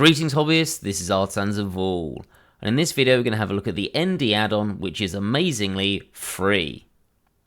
Greetings hobbyists, this is Artisans of All, and in this video we're going to have a look at the ND add-on, which is amazingly free.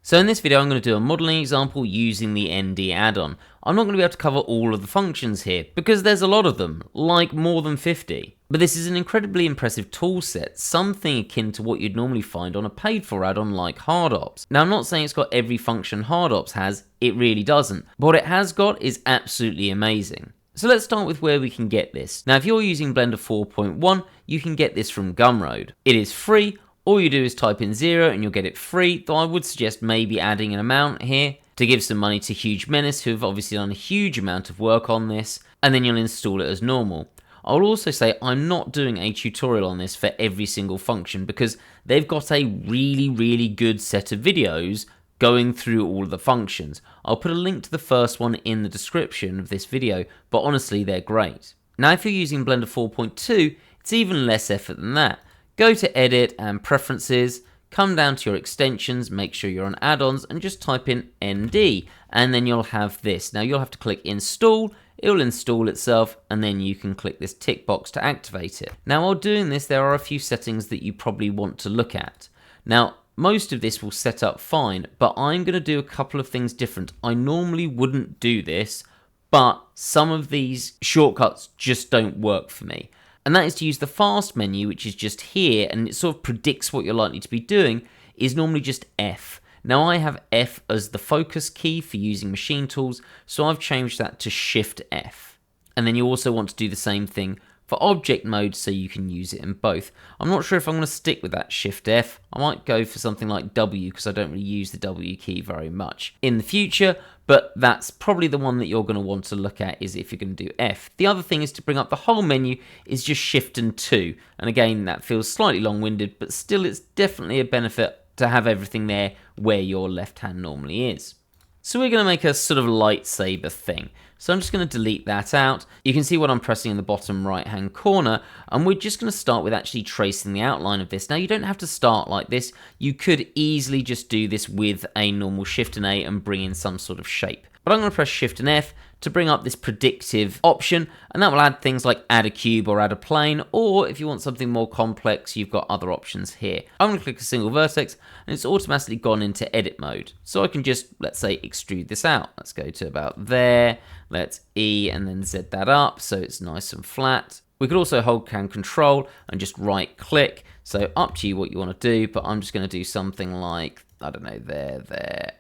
So in this video I'm going to do a modelling example using the ND add-on. I'm not going to be able to cover all of the functions here, because there's a lot of them, like more than 50. But this is an incredibly impressive tool set, something akin to what you'd normally find on a paid-for add-on like HardOps. Now I'm not saying it's got every function HardOps has, it really doesn't, but what it has got is absolutely amazing. So let's start with where we can get this. Now if you're using Blender 4.1, you can get this from Gumroad. It is free, all you do is type in 0 and you'll get it free, though I would suggest maybe adding an amount here to give some money to Huge Menace, who have obviously done a huge amount of work on this, and then you'll install it as normal. I'll also say I'm not doing a tutorial on this for every single function because they've got a really good set of videos going through all of the functions. I'll put a link to the first one in the description of this video, but honestly they're great. Now if you're using Blender 4.2, it's even less effort than that. Go to Edit and Preferences, come down to your extensions, make sure you're on add-ons, and just type in ND, and then you'll have this. Now you'll have to click Install, it'll install itself, and then you can click this tick box to activate it. Now while doing this, there are a few settings that you probably want to look at. Now most of this will set up fine, but I'm going to do a couple of things different. I normally wouldn't do this, but some of these shortcuts just don't work for me. And that is to use the fast menu, which is just here, and it sort of predicts what you're likely to be doing, is normally just F. Now I have F as the focus key for using machine tools, so I've changed that to Shift F. And then you also want to do the same thing for object mode so you can use it in both. I'm not sure if I'm going to stick with that Shift F. I might go for something like W because I don't really use the W key very much in the future, but that's probably the one that you're going to want to look at is if you're going to do F. The other thing is to bring up the whole menu is just Shift and 2. And again, that feels slightly long-winded, but still it's definitely a benefit to have everything there where your left hand normally is. So we're going to make a sort of lightsaber thing. So I'm just going to delete that out. You can see what I'm pressing in the bottom right hand corner, and we're just going to start with actually tracing the outline of this. Now you don't have to start like this. You could easily just do this with a normal Shift and A and bring in some sort of shape. But I'm going to press Shift and F to bring up this predictive option, and that will add things like add a cube or add a plane, or if you want something more complex, you've got other options here. I'm going to click a single vertex, and it's automatically gone into edit mode. So I can just, let's say, extrude this out. Let's go to about there, let's E and then Z that up so it's nice and flat. We could also hold down Control and just right click, so up to you what you want to do, but I'm just going to do something like, I don't know, there,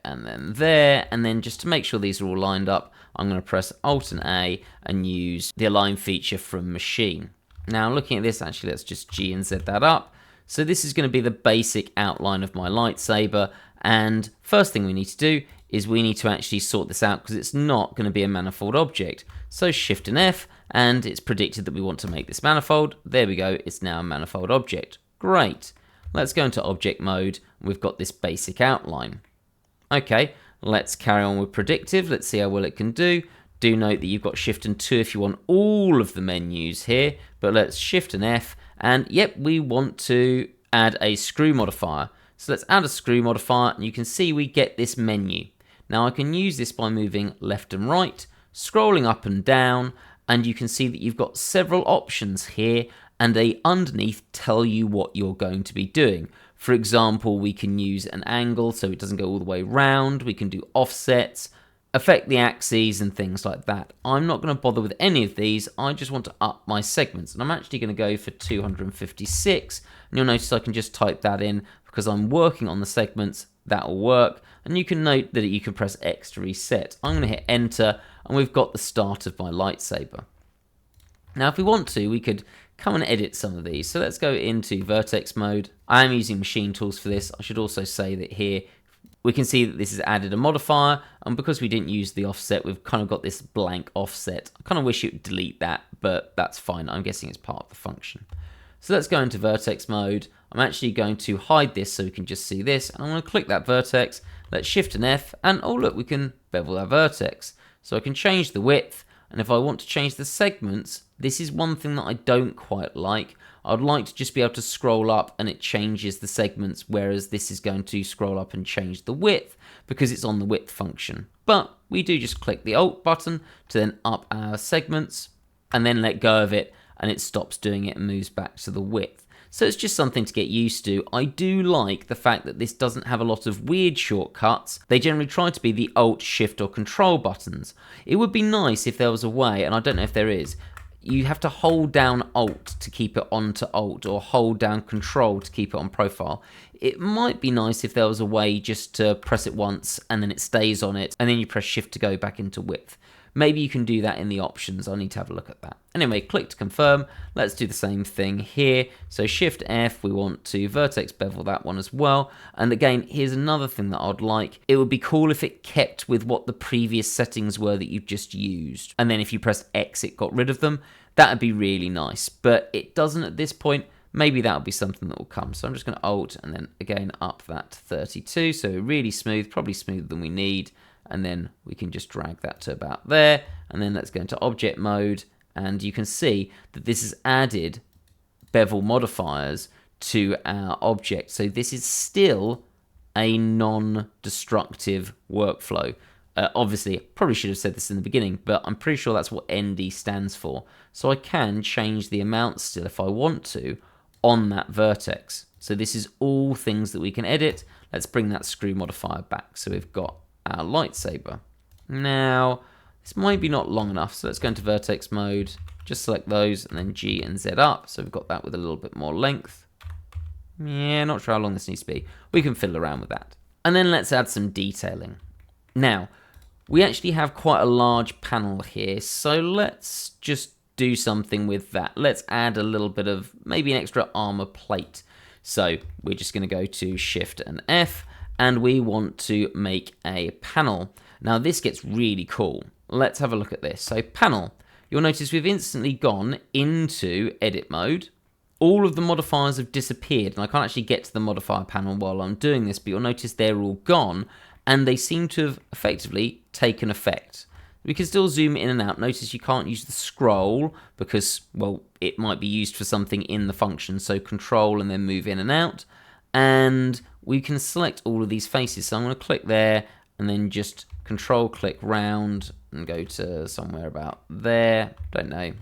and then just to make sure these are all lined up, I'm going to press Alt and A and use the Align feature from Machine. Now looking at this, actually let's just G and Z that up. So this is going to be the basic outline of my lightsaber, and first thing we need to do is we need to actually sort this out because it's not going to be a manifold object. So Shift and F, and it's predicted that we want to make this manifold. There we go, it's now a manifold object. Great. Let's go into object mode. We've got this basic outline. Okay, let's carry on with predictive. Let's see how well it can do. Do note that you've got Shift and 2 if you want all of the menus here, but let's Shift and F, and yep, we want to add a screw modifier. So let's add a screw modifier, and you can see we get this menu. Now I can use this by moving left and right, scrolling up and down, and you can see that you've got several options here, and they underneath tell you what you're going to be doing. For example, we can use an angle so it doesn't go all the way round, we can do offsets, affect the axes and things like that. I'm not going to bother with any of these, I just want to up my segments, and I'm actually going to go for 256, and you'll notice I can just type that in because I'm working on the segments. That will work, and you can note that you can press X to reset. I'm going to hit enter, and we've got the start of my lightsaber. Now if we want to, we could come and edit some of these. So let's go into vertex mode. I am using machine tools for this. I should also say that here we can see that this has added a modifier, and because we didn't use the offset, we've kind of got this blank offset. I kind of wish it would delete that, but that's fine. I'm guessing it's part of the function. So let's go into vertex mode. I'm actually going to hide this so we can just see this, and I'm going to click that vertex. Let's Shift and F, and oh look, we can bevel our vertex. So I can change the width, and if I want to change the segments, this is one thing that I don't quite like. I'd like to just be able to scroll up and it changes the segments, whereas this is going to scroll up and change the width because it's on the width function. But we do just click the Alt button to then up our segments and then let go of it, and it stops doing it and moves back to the width. So it's just something to get used to. I do like the fact that this doesn't have a lot of weird shortcuts. They generally try to be the Alt, Shift or Control buttons. It would be nice if there was a way, and I don't know if there is, you have to hold down Alt to keep it onto Alt, or hold down Control to keep it on profile. It might be nice if there was a way just to press it once and then it stays on it, and then you press Shift to go back into width. Maybe you can do that in the options. I'll need to have a look at that. Anyway, click to confirm. Let's do the same thing here. So Shift F, we want to vertex bevel that one as well. And again, here's another thing that I'd like. It would be cool if it kept with what the previous settings were that you've just used. And then if you press X, it got rid of them. That would be really nice, but it doesn't at this point. Maybe that'll be something that will come. So I'm just going to Alt and then again up that to 32. So really smooth, probably smoother than we need. And then we can just drag that to about there, and then let's go into object mode, and you can see that this has added bevel modifiers to our object. So this is still a non-destructive workflow. Obviously, probably should have said this in the beginning, but I'm pretty sure that's what ND stands for. So I can change the amount still if I want to on that vertex. So this is all things that we can edit. Let's bring that screw modifier back. So we've got our lightsaber. Now, this might be not long enough, so let's go into vertex mode, just select those, and then G and Z up, so we've got that with a little bit more length. Yeah, not sure how long this needs to be. We can fiddle around with that. And then let's add some detailing. Now, we actually have quite a large panel here, so let's just do something with that. Let's add a little bit of, maybe an extra armor plate. So we're just going to go to Shift and F, and we want to make a panel. Now this gets really cool. Let's have a look at this. So panel, you'll notice we've instantly gone into edit mode. All of the modifiers have disappeared, and I can't actually get to the modifier panel while I'm doing this, but you'll notice they're all gone, and they seem to have effectively taken effect. We can still zoom in and out. Notice you can't use the scroll because, well, it might be used for something in the function, so control and then move in and out. And we can select all of these faces. So I'm going to click there and then just control click round and go to somewhere about there. Don't know.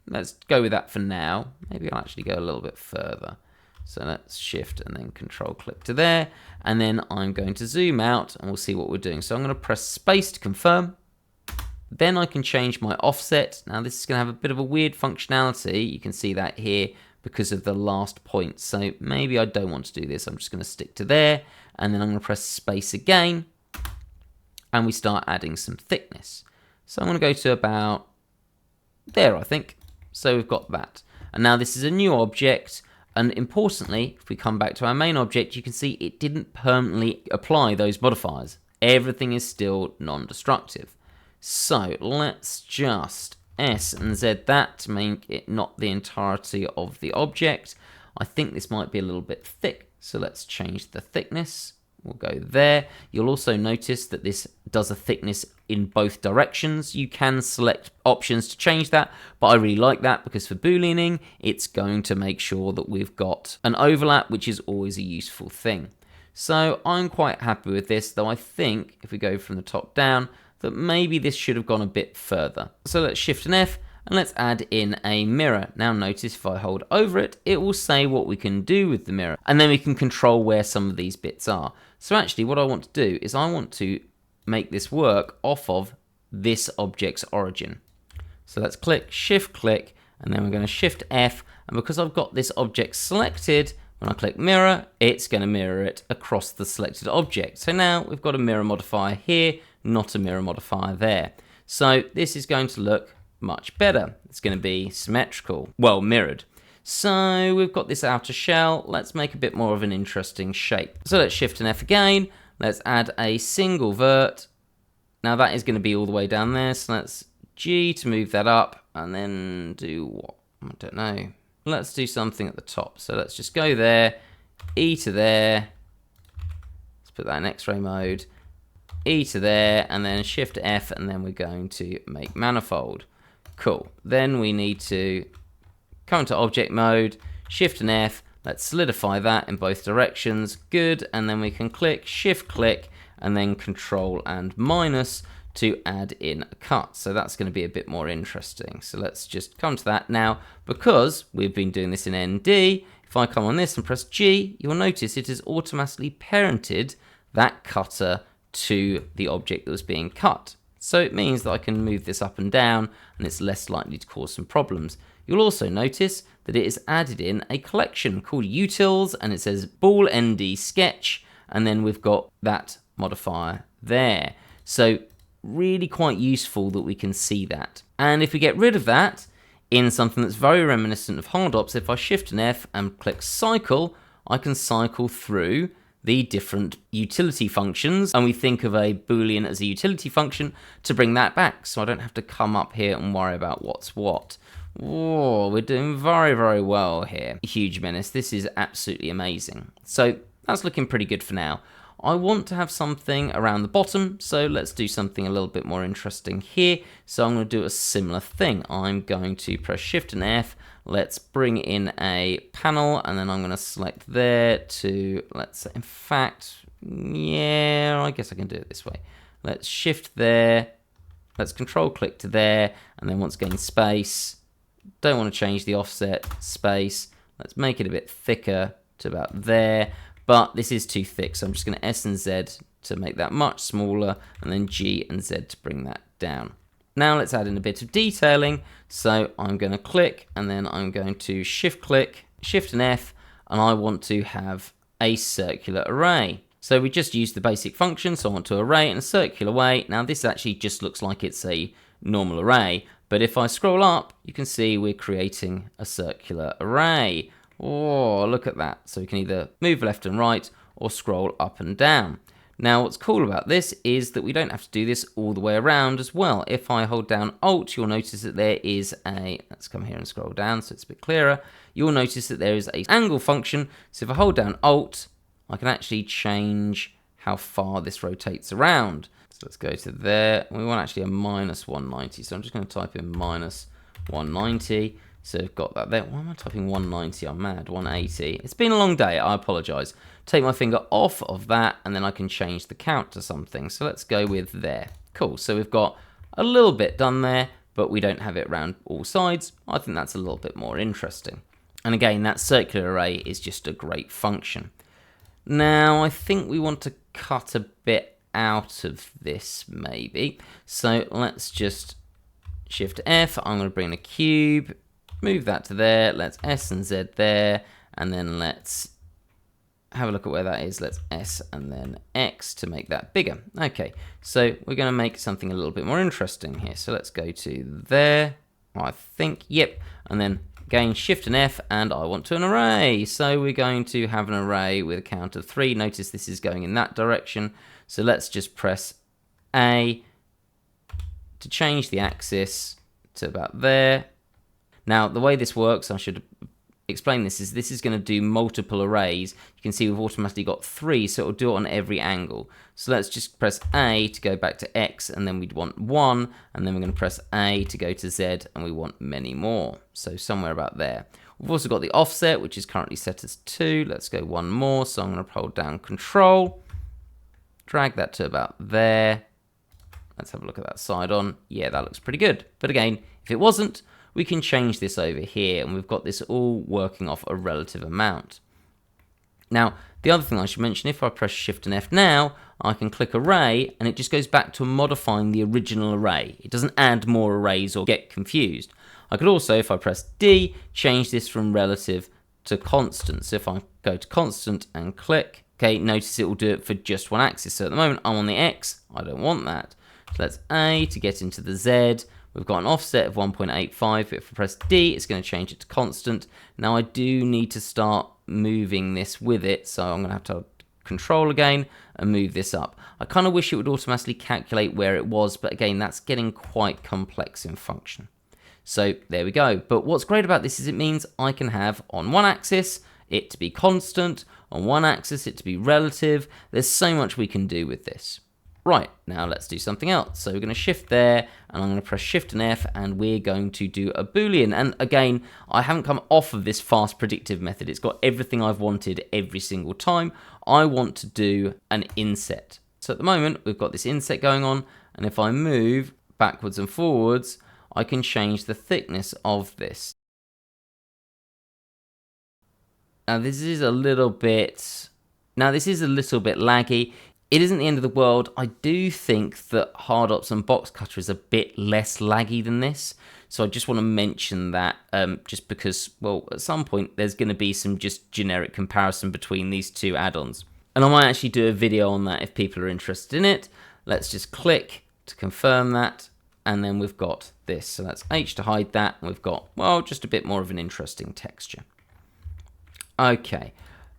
Let's go with that for now. Maybe I'll actually go a little bit further. So let's shift and then control click to there. And then I'm going to zoom out and we'll see what we're doing. So I'm going to press space to confirm. Then I can change my offset. Now this is going to have a bit of a weird functionality. You can see that here because of the last point. So maybe I don't want to do this. I'm just going to stick to there. And then I'm going to press space again. And we start adding some thickness. So I'm going to go to about there, I think. So we've got that. And now this is a new object. And importantly, if we come back to our main object, you can see it didn't permanently apply those modifiers. Everything is still non-destructive. So let's just S and Z that to make it not the entirety of the object. I think this might be a little bit thick, so let's change the thickness. We'll go there. You'll also notice that this does a thickness in both directions. You can select options to change that, but I really like that because for booleaning, it's going to make sure that we've got an overlap, which is always a useful thing. So I'm quite happy with this, though I think if we go from the top down, that maybe this should have gone a bit further. So let's Shift and F, and let's add in a mirror. Now notice if I hold over it, it will say what we can do with the mirror, and then we can control where some of these bits are. So actually what I want to do is I want to make this work off of this object's origin. So let's click, Shift click, and then we're going to Shift F, and because I've got this object selected, when I click mirror, it's going to mirror it across the selected object. So now we've got a mirror modifier here, not a mirror modifier there. So this is going to look much better. It's going to be symmetrical, well mirrored. So we've got this outer shell. Let's make a bit more of an interesting shape. So let's Shift and F again. Let's add a single vert. Now that is going to be all the way down there. So let's G to move that up and then do what? I don't know. Let's do something at the top. So let's just go there, E to there. Let's put that in X-ray mode. E to there, and then Shift F, and then we're going to make manifold. Cool. Then we need to come to object mode, Shift and F. Let's solidify that in both directions. Good. And then we can click, Shift click, and then Control and minus to add in a cut. So that's going to be a bit more interesting. So let's just come to that now. Because we've been doing this in ND, if I come on this and press G, you'll notice it has automatically parented that cutter to the object that was being cut. So it means that I can move this up and down and it's less likely to cause some problems. You'll also notice that it is added in a collection called utils, and it says bool nd sketch, and then we've got that modifier there. So really quite useful that we can see that. And if we get rid of that in something that's very reminiscent of hard ops, if I shift an F and click cycle, I can cycle through the different utility functions, and we think of a boolean as a utility function to bring that back, so I don't have to come up here and worry about what's what. Whoa, we're doing very, very well here. Huge menace. This is absolutely amazing. So that's looking pretty good for now. I want to have something around the bottom, so let's do something a little bit more interesting here. So I'm going to do a similar thing. I'm going to press Shift and F. Let's bring in a panel, and then I'm going to select there to, let's say, in fact, yeah, I guess I can do it this way. Let's shift there. Let's control click to there, and then once again, space. Don't want to change the offset, space. Let's make it a bit thicker to about there. But this is too thick, so I'm just going to S and Z to make that much smaller, and then G and Z to bring that down. Now let's add in a bit of detailing. So I'm going to click, and then I'm going to shift click, shift and F, and I want to have a circular array. So we just used the basic function, so I want to array in a circular way. Now this actually just looks like it's a normal array, but if I scroll up, you can see we're creating a circular array. Oh, look at that. So we can either move left and right or scroll up and down. Now, what's cool about this is that we don't have to do this all the way around as well. If I hold down Alt, you'll notice that there is a, let's come here and scroll down so it's a bit clearer. You'll notice that there is a angle function. So if I hold down Alt, I can actually change how far this rotates around. So let's go to there. We want actually a minus 190. So I'm just going to type in minus 190. So I've got that there. Why am I typing 190? I'm mad. 180. It's been a long day. I apologize. Take my finger off of that, and then I can change the count to something. So let's go with there. Cool. So we've got a little bit done there, but we don't have it around all sides. I think that's a little bit more interesting. And again, that circular array is just a great function. Now, I think we want to cut a bit out of this, maybe. So let's just Shift F. I'm going to bring a cube. Move that to there, let's S and Z there, and then let's have a look at where that is. Let's S and then X to make that bigger. Okay, so we're going to make something a little bit more interesting here. So let's go to there, I think, yep, and then again Shift and F, and I want to an array. So we're going to have an array with a count of 3. Notice this is going in that direction. So let's just press A to change the axis to about there. Now, the way this works, I should explain this, is going to do multiple arrays. You can see we've automatically got 3, so it'll do it on every angle. So let's just press A to go back to X, and then we'd want 1, and then we're going to press A to go to Z, and we want many more. So somewhere about there. We've also got the offset, which is currently set as 2. Let's go one more, so I'm going to hold down Control, drag that to about there. Let's have a look at that side on. Yeah, that looks pretty good. But again, if it wasn't, we can change this over here, and we've got this all working off a relative amount. Now, the other thing I should mention, if I press Shift and F now, I can click Array, and it just goes back to modifying the original array. It doesn't add more arrays or get confused. I could also, if I press D, change this from relative to constant. So if I go to constant and click, okay, notice it will do it for just one axis. So at the moment, I'm on the X. I don't want that. So let's A to get into the Z. We've got an offset of 1.85, but if I press D, it's going to change it to constant. Now I do need to start moving this with it, so I'm going to have to Control again and move this up. I kind of wish it would automatically calculate where it was, but again, that's getting quite complex in function. So there we go. But what's great about this is it means I can have on one axis it to be constant, on one axis it to be relative. There's so much we can do with this. Right, now let's do something else. So we're going to shift there, and I'm going to press Shift and F, and we're going to do a Boolean. And again, I haven't come off of this fast predictive method. It's got everything I've wanted every single time. I want to do an inset. So at the moment, we've got this inset going on, And if I move backwards and forwards, I can change the thickness of this. Now this is a little bit laggy. It isn't the end of the world. I do think that hard ops and box cutter is a bit less laggy than this. So I just want to mention that just because, well, at some point there's going to be some just generic comparison between these two add-ons. And I might actually do a video on that if people are interested in it. Let's just click to confirm that. And then we've got this. So that's H to hide that. And we've got, well, just a bit more of an interesting texture. Okay,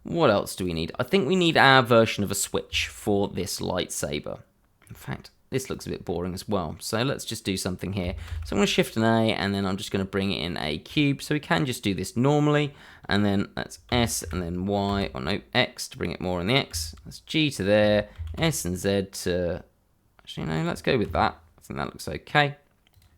what else do we need? I think we need our version of a switch for this lightsaber. In fact, this looks a bit boring as well. So let's just do something here. So I'm going to shift an A, and then I'm just going to bring it in a cube. So we can just do this normally. And then that's S and then Y, or no, X to bring it more on the X. That's G to there, S and Z to, actually no, let's go with that. I think that looks okay.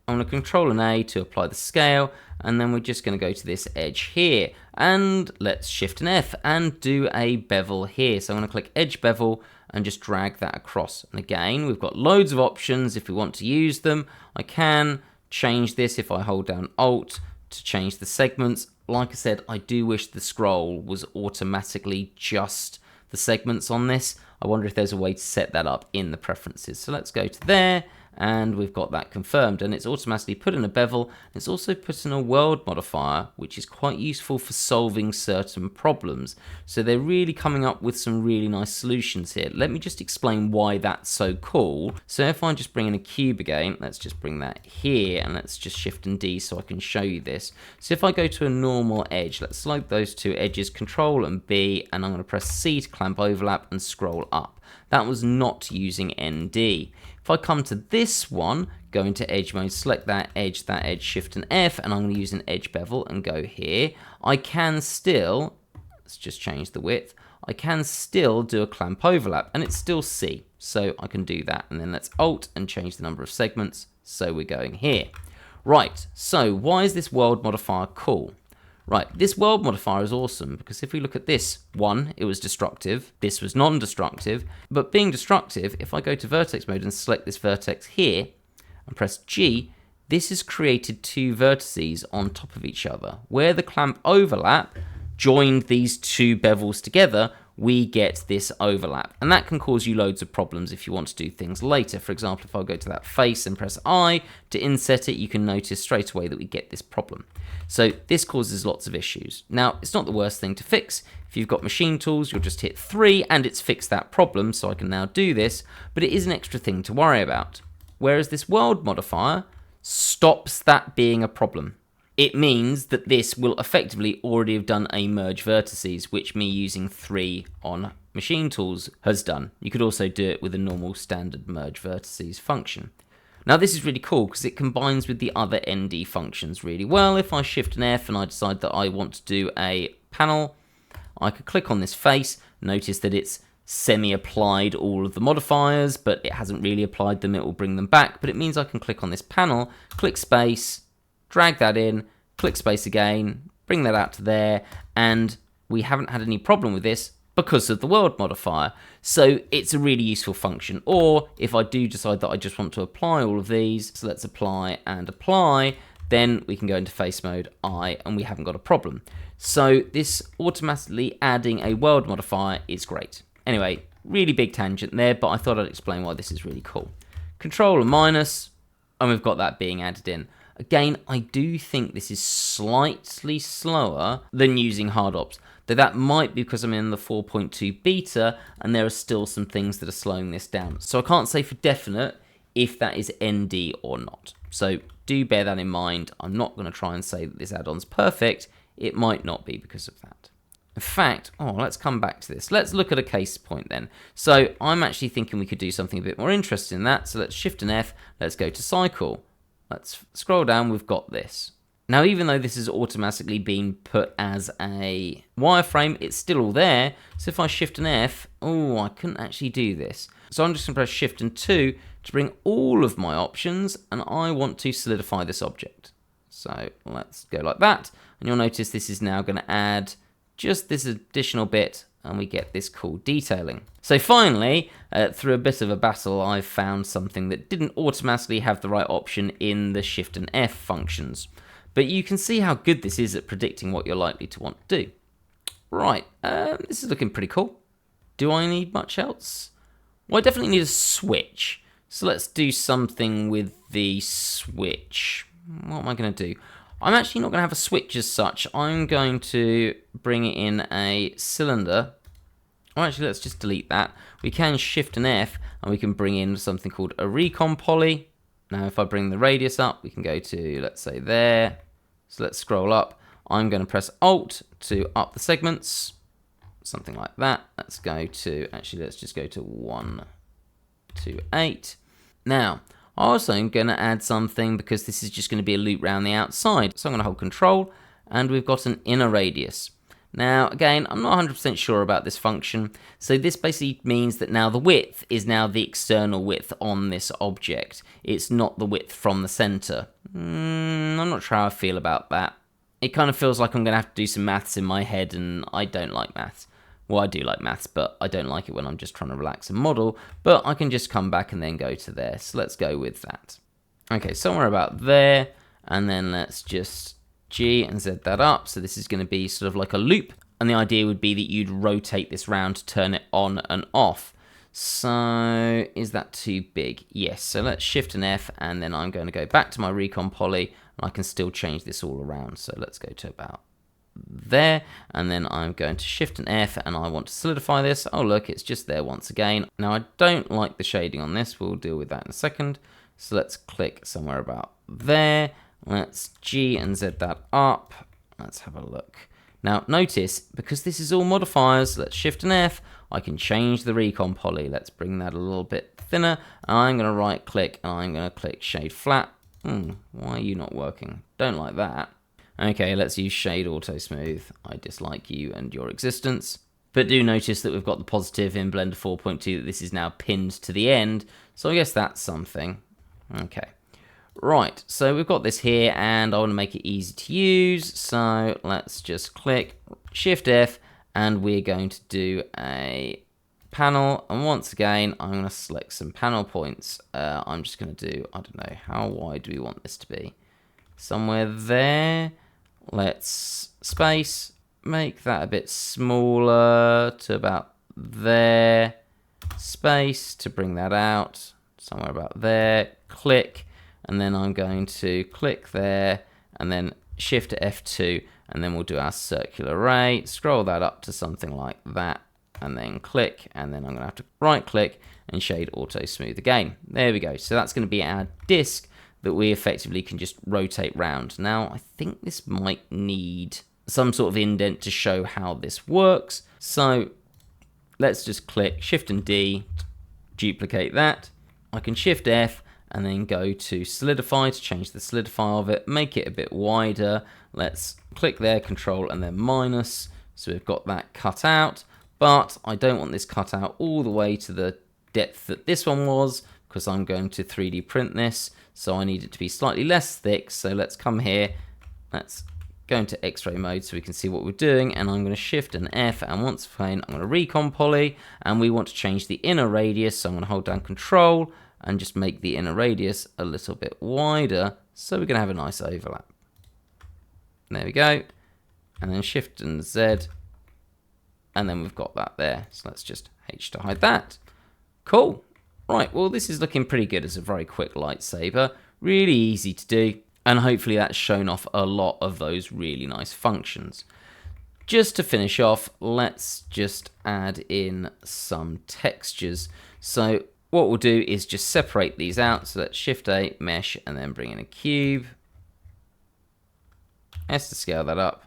I'm going to control an A to apply the scale, and then we're just going to go to this edge here, and let's shift an F and do a bevel here. So I'm going to click edge bevel and just drag that across. And again, we've got loads of options if we want to use them. I can change this if I hold down Alt to change the segments. Like I said, I do wish the scroll was automatically just the segments on this. I wonder if there's a way to set that up in the preferences. So let's go to there. And we've got that confirmed, and it's automatically put in a bevel. It's also put in a world modifier, which is quite useful for solving certain problems. So they're really coming up with some really nice solutions here. Let me just explain why that's so cool. So if I just bring in a cube again, let's just bring that here, and let's just shift and D so I can show you this. So if I go to a normal edge, let's select those two edges, Control and B, and I'm going to press C to clamp overlap and scroll up. That was not using ND. If I come to this one, go into edge mode, select that edge, shift and F, and I'm going to use an edge bevel and go here. I can still, let's just change the width, I can still do a clamp overlap, and it's still C, so I can do that. And then let's Alt and change the number of segments, so we're going here. Right, so why is this world modifier cool? Right, this world modifier is awesome because if we look at this one, it was destructive, this was non-destructive, but being destructive, if I go to vertex mode and select this vertex here and press G, this has created two vertices on top of each other. Where the clamp overlap joined these two bevels together, we get this overlap, and that can cause you loads of problems if you want to do things later. For example, if I go to that face and press I to inset it, you can notice straight away that we get this problem. So this causes lots of issues. Now, it's not the worst thing to fix. If you've got machine tools, you'll just hit 3 and it's fixed that problem, so I can now do this, but it is an extra thing to worry about. Whereas this world modifier stops that being a problem. It means that this will effectively already have done a merge vertices, which me using 3 on machine tools has done. You could also do it with a normal standard merge vertices function. Now this is really cool because it combines with the other ND functions really well. If I shift an F and I decide that I want to do a panel, I could click on this face. Notice that it's semi-applied all of the modifiers, but it hasn't really applied them. It will bring them back, but it means I can click on this panel, click space, drag that in, click space again, bring that out to there, and we haven't had any problem with this because of the world modifier. So it's a really useful function. Or if I do decide that I just want to apply all of these, so let's apply and apply, then we can go into face mode I, and we haven't got a problem. So this automatically adding a world modifier is great. Anyway, really big tangent there, but I thought I'd explain why this is really cool. Control and minus, and we've got that being added in. Again, I do think this is slightly slower than using hard ops, though that might be because I'm in the 4.2 beta and there are still some things that are slowing this down. So I can't say for definite if that is ND or not. So do bear that in mind. I'm not going to try and say that this add-on's perfect. It might not be because of that. In fact, let's come back to this. Let's look at a case point then. So I'm actually thinking we could do something a bit more interesting than that. So let's shift an F. Let's go to cycle. Let's scroll down, we've got this. Now, even though this is automatically being put as a wireframe, it's still all there. So if I shift an F, I couldn't actually do this. So I'm just going to press shift and 2 to bring all of my options, and I want to solidify this object. So let's go like that, and you'll notice this is now going to add just this additional bit, and we get this cool detailing. So finally, through a bit of a battle, I've found something that didn't automatically have the right option in the Shift and F functions. But you can see how good this is at predicting what you're likely to want to do. Right, this is looking pretty cool. Do I need much else? Well, I definitely need a switch. So let's do something with the switch. What am I going to do? I'm actually not going to have a switch as such. I'm going to bring it in a cylinder. Oh, actually, let's just delete that. We can Shift and F, and we can bring in something called a recon poly. Now, if I bring the radius up, we can go to, let's say, there. So let's scroll up. I'm going to press Alt to up the segments. Something like that. Let's go to, actually, let's just go to 128. Now, also I'm going to add something because this is just going to be a loop around the outside. So I'm going to hold Control, and we've got an inner radius. Now, again, I'm not 100% sure about this function. So this basically means that now the width is now the external width on this object. It's not the width from the center. I'm not sure how I feel about that. It kind of feels like I'm going to have to do some maths in my head, and I don't like maths. Well, I do like maths, but I don't like it when I'm just trying to relax and model. But I can just come back and then go to there. So let's go with that. Okay, somewhere about there. And then let's just G and Z that up. So this is going to be sort of like a loop. And the idea would be that you'd rotate this round to turn it on and off. So is that too big? Yes. So let's Shift and F. And then I'm going to go back to my recon poly. And I can still change this all around. So let's go to about there, and then I'm going to Shift and F, and I want to solidify this. Oh look, it's just there once again. Now I don't like the shading on this. We'll deal with that in a second. So let's click somewhere about there. Let's G and Z that up. Let's have a look. Now notice, because this is all modifiers, let's Shift and F. I can change the recon poly. Let's bring that a little bit thinner. I'm going to right click, and I'm going to click Shade Flat. Why are you not working? Don't like that. Okay, let's use Shade Auto Smooth. I dislike you and your existence. But do notice that we've got the positive in Blender 4.2 that this is now pinned to the end. So I guess that's something. Okay. Right, so we've got this here, and I want to make it easy to use. So let's just click Shift F, and we're going to do a panel. And once again, I'm going to select some panel points. I'm just going to do, I don't know, how wide do we want this to be? Somewhere there. Let's space, make that a bit smaller to about there. Space to bring that out, somewhere about there. Click, and then I'm going to click there, and then Shift to F2, and then we'll do our circular ray. Scroll that up to something like that, and then click, and then I'm going to have to right click and Shade Auto Smooth again. There we go. So that's going to be our disk that we effectively can just rotate round. Now, I think this might need some sort of indent to show how this works. So let's just click Shift and D, duplicate that. I can Shift F and then go to Solidify to change the solidify of it, make it a bit wider. Let's click there, Control and then minus. So we've got that cut out, but I don't want this cut out all the way to the depth that this one was, because I'm going to 3D print this. So I need it to be slightly less thick. So let's come here. Let's go into X-ray mode so we can see what we're doing. And I'm going to Shift and F. And once again, I'm going to recon poly. And we want to change the inner radius. So I'm going to hold down Control and just make the inner radius a little bit wider. So we're going to have a nice overlap. There we go. And then Shift and Z. And then we've got that there. So let's just H to hide that. Cool. Right, well, this is looking pretty good as a very quick lightsaber. Really easy to do, and hopefully that's shown off a lot of those really nice functions. Just to finish off, let's just add in some textures. So what we'll do is just separate these out. So let's Shift A, Mesh, and then bring in a cube. S to scale that up.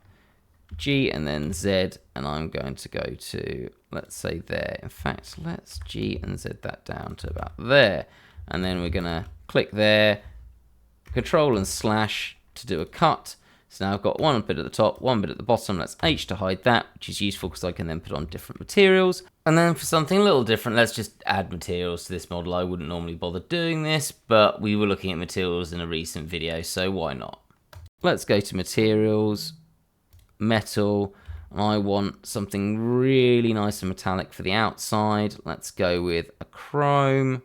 G and then Z, and I'm going to go to, let's say there. In fact, let's G and Z that down to about there. And then we're going to click there, Control and slash to do a cut. So now I've got one bit at the top, one bit at the bottom. Let's H to hide that, which is useful because I can then put on different materials. And then for something a little different, let's just add materials to this model. I wouldn't normally bother doing this, but we were looking at materials in a recent video, so why not? Let's go to materials. Metal, I want something really nice and metallic for the outside. Let's go with a chrome.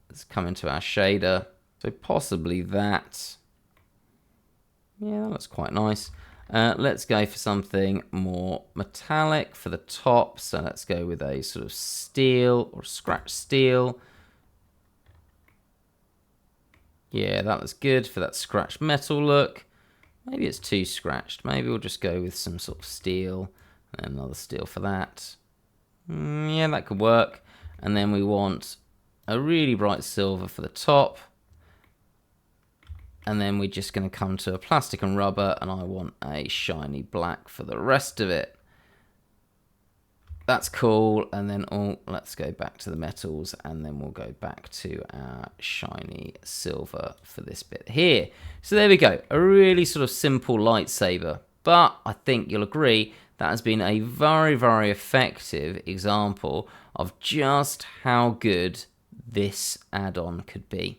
Let's come into our shader. So possibly that. Yeah, that looks quite nice. Let's go for something more metallic for the top. So let's go with a sort of steel or scratch steel. Yeah, that looks good for that scratched metal look. Maybe it's too scratched. Maybe we'll just go with some sort of steel and another steel for that. Yeah, that could work. And then we want a really bright silver for the top. And then we're just going to come to a plastic and rubber, and I want a shiny black for the rest of it. That's cool. And then let's go back to the metals, and then we'll go back to our shiny silver for this bit here. So there we go, a really sort of simple lightsaber, but I think you'll agree that has been a very, very effective example of just how good this add-on could be.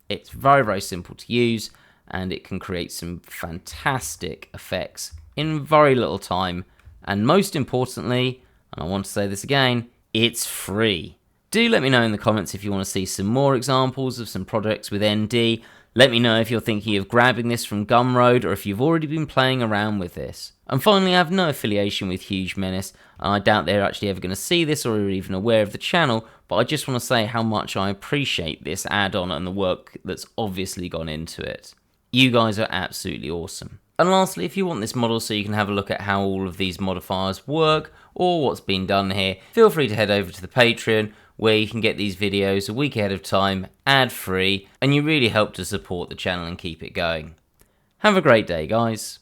It's very, very simple to use, and it can create some fantastic effects in very little time. And most importantly, and I want to say this again, it's free. Do let me know in the comments if you want to see some more examples of some projects with ND. Let me know if you're thinking of grabbing this from Gumroad or if you've already been playing around with this. And finally, I have no affiliation with Huge Menace, and I doubt they're actually ever going to see this or are even aware of the channel, but I just want to say how much I appreciate this add-on and the work that's obviously gone into it. You guys are absolutely awesome. And lastly, if you want this model so you can have a look at how all of these modifiers work or what's been done here, feel free to head over to the Patreon, where you can get these videos a week ahead of time, ad-free, and you really help to support the channel and keep it going. Have a great day, guys.